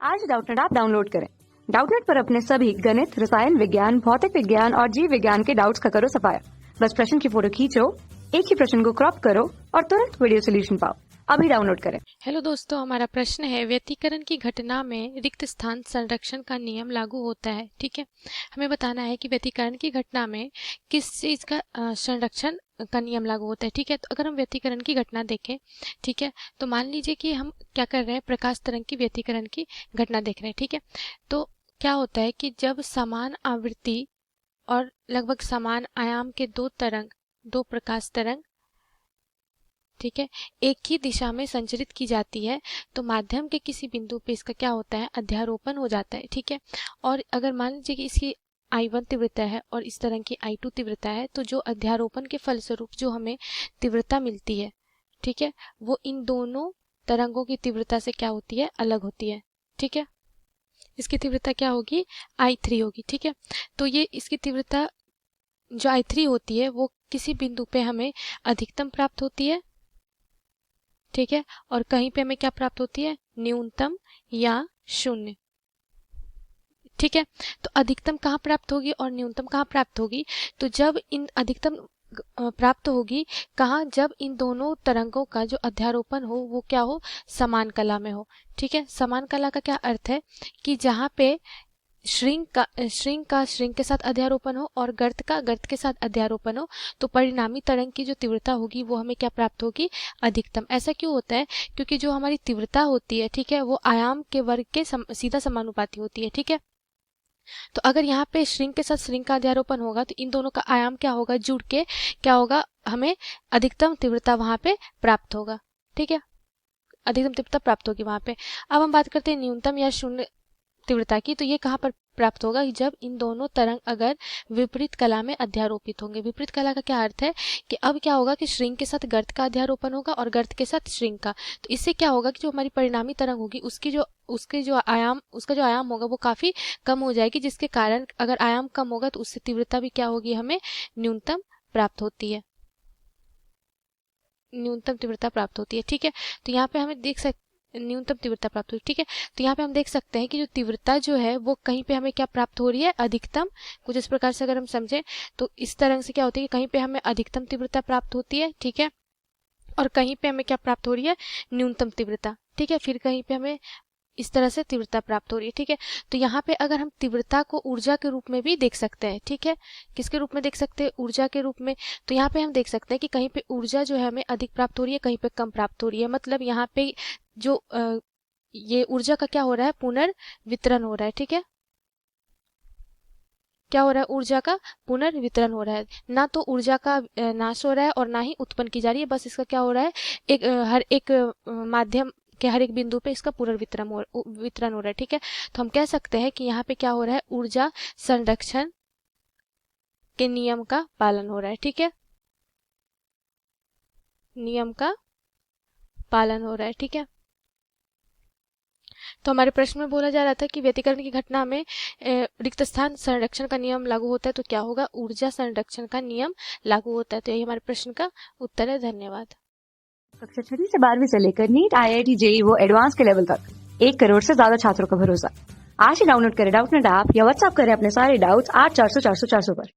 आज Doubtnut app download करें। Doubtnut पर अपने सभी गणित, रसायन विज्ञान, भौतिक विज्ञान और जीव विज्ञान के डाउट्स का करो सफाया। बस प्रश्न की फोटो खींचो, एक ही प्रश्न को क्रॉप करो और तुरंत वीडियो सोल्यूशन पाओ। अभी डाउनलोड करें। हेलो दोस्तों, हमारा प्रश्न है व्यतिकरण की घटना में रिक्त स्थान संरक्षण का नियम लागू होता है। ठीक है, हमें बताना है कि व्यतिकरण की घटना में किस चीज का संरक्षण का नियम लागू होता है। ठीक है, तो अगर हम व्यतिकरण की घटना देखें, ठीक है, तो मान लीजिए कि हम क्या कर रहे हैं, प्रकाश तरंग की व्यतिकरण की घटना देख रहे हैं। ठीक है, तो क्या होता है कि जब समान आवृत्ति और लगभग समान आयाम के दो प्रकाश तरंग, ठीक है, एक ही दिशा में संचरित की जाती है तो माध्यम के किसी बिंदु पे इसका क्या होता है, अध्यारोपण हो जाता है। ठीक है, और अगर मान लीजिए कि इसकी I1 तीव्रता है और इस तरह की I2 तीव्रता है, तो जो अध्यारोपण के फलस्वरूप जो हमें तीव्रता मिलती है, ठीक है, वो इन दोनों तरंगों की तीव्रता से क्या होती है, अलग होती है। ठीक है, इसकी तीव्रता क्या होगी, I3 होगी। ठीक है, तो ये इसकी तीव्रता जो I3 होती है वो किसी बिंदु पे हमें अधिकतम प्राप्त होती है। ठीक है, और कहीं पे हमें क्या प्राप्त होती है, न्यूनतम या शून्य। ठीक है, तो अधिकतम कहाँ प्राप्त होगी और न्यूनतम कहाँ प्राप्त होगी, तो जब इन अधिकतम प्राप्त होगी कहाँ, जब इन दोनों तरंगों का जो अध्यारोपण हो वो क्या हो, समान कला में हो। ठीक है, समान कला का क्या अर्थ है कि जहाँ पे श्रिंक के साथ अध्यारोपण हो और गर्त के साथ अध्यारोपण हो, तो परिणामी तरंग की जो तीव्रता होगी वो हमें क्या प्राप्त होगी, अधिकतम। ऐसा क्यों होता है, क्योंकि जो हमारी तीव्रता होती है, ठीक है, वो आयाम के वर्ग के सीधा समानुपाती होती है। ठीक है, तो अगर यहाँ पे श्रिंक के साथ श्रिंक का अध्यारोपण होगा तो इन दोनों का आयाम क्या होगा, जुड़ के क्या होगा, हमें अधिकतम तीव्रता वहां पे प्राप्त होगा। ठीक है, अधिकतम तीव्रता प्राप्त होगी वहां पे। अब हम बात करते हैं न्यूनतम या शून्य तीव्रता की, तो ये कहाँ पर प्राप्त होगा, जब इन दोनों तरंग अगर विपरीत कला में अध्यारोपित होंगे। विपरीत कला का क्या अर्थ है कि अब क्या होगा कि श्रिंक के साथ गर्त का अध्यारोपण होगा और गर्त के साथ श्रिंक का, तो इससे क्या होगा कि जो हमारी परिणामी तरंग होगी उसका जो आयाम होगा वो काफी कम हो जाएगी, जिसके कारण अगर आयाम कम होगा तो उससे तीव्रता भी क्या होगी, हमें न्यूनतम प्राप्त होती है, न्यूनतम तीव्रता प्राप्त होती है। ठीक है, तो यहाँ पे हमें न्यूनतम तीव्रता प्राप्त हुई। ठीक है, तो यहाँ पे हम देख सकते हैं कि जो तीव्रता जो है वो कहीं पे हमें क्या प्राप्त हो रही है, अधिकतम। कुछ इस प्रकार से अगर हम समझें तो इस तरह से क्या होती है कि कहीं पे हमें अधिकतम तीव्रता प्राप्त होती है, ठीक है, और कहीं पे हमें क्या प्राप्त हो रही है, न्यूनतम तीव्रता। ठीक है, फिर कहीं पे हमें इस तरह से तीव्रता प्राप्त हो रही है। ठीक है, तो यहाँ पे अगर हम तीव्रता को ऊर्जा के रूप में भी देख सकते हैं, ठीक है, किसके रूप में देख सकते हैं, ऊर्जा के रूप में, तो यहाँ पे हम देख सकते हैं कि कहीं पे ऊर्जा जो है हमें अधिक प्राप्त हो रही है, कहीं पे कम प्राप्त हो रही है। मतलब यहाँ पे जो ये ऊर्जा का क्या हो रहा है, पुनर्वितरण हो रहा है। ठीक है, क्या हो रहा है, ऊर्जा का पुनर्वितरण हो रहा है, ना तो ऊर्जा का नाश हो रहा है और ना ही उत्पन्न की जा रही है। बस इसका क्या हो रहा है, हर एक माध्यम के हर एक बिंदु पे इसका पुनर्वितरण वितरण हो रहा है। ठीक है, तो हम कह सकते हैं कि यहाँ पे क्या हो रहा है, ऊर्जा संरक्षण के नियम का पालन हो रहा है। ठीक है, नियम का पालन हो रहा है। ठीक है, तो हमारे प्रश्न में बोला जा रहा था कि व्यतिकरण की घटना में रिक्त स्थान संरक्षण का नियम लागू होता है तो क्या होगा, ऊर्जा संरक्षण का नियम लागू होता है। तो यही हमारे प्रश्न का उत्तर है। धन्यवाद। कक्षा 6 से 12वीं से लेकर नीट, IIT, JEE वो एडवांस के लेवल तक 1 करोड़ से ज्यादा छात्रों का भरोसा। आज ही डाउनलोड करें डाउटनेट ऐप या व्हाट्सएप करें अपने सारे डाउट्स 8400 400 400 पर।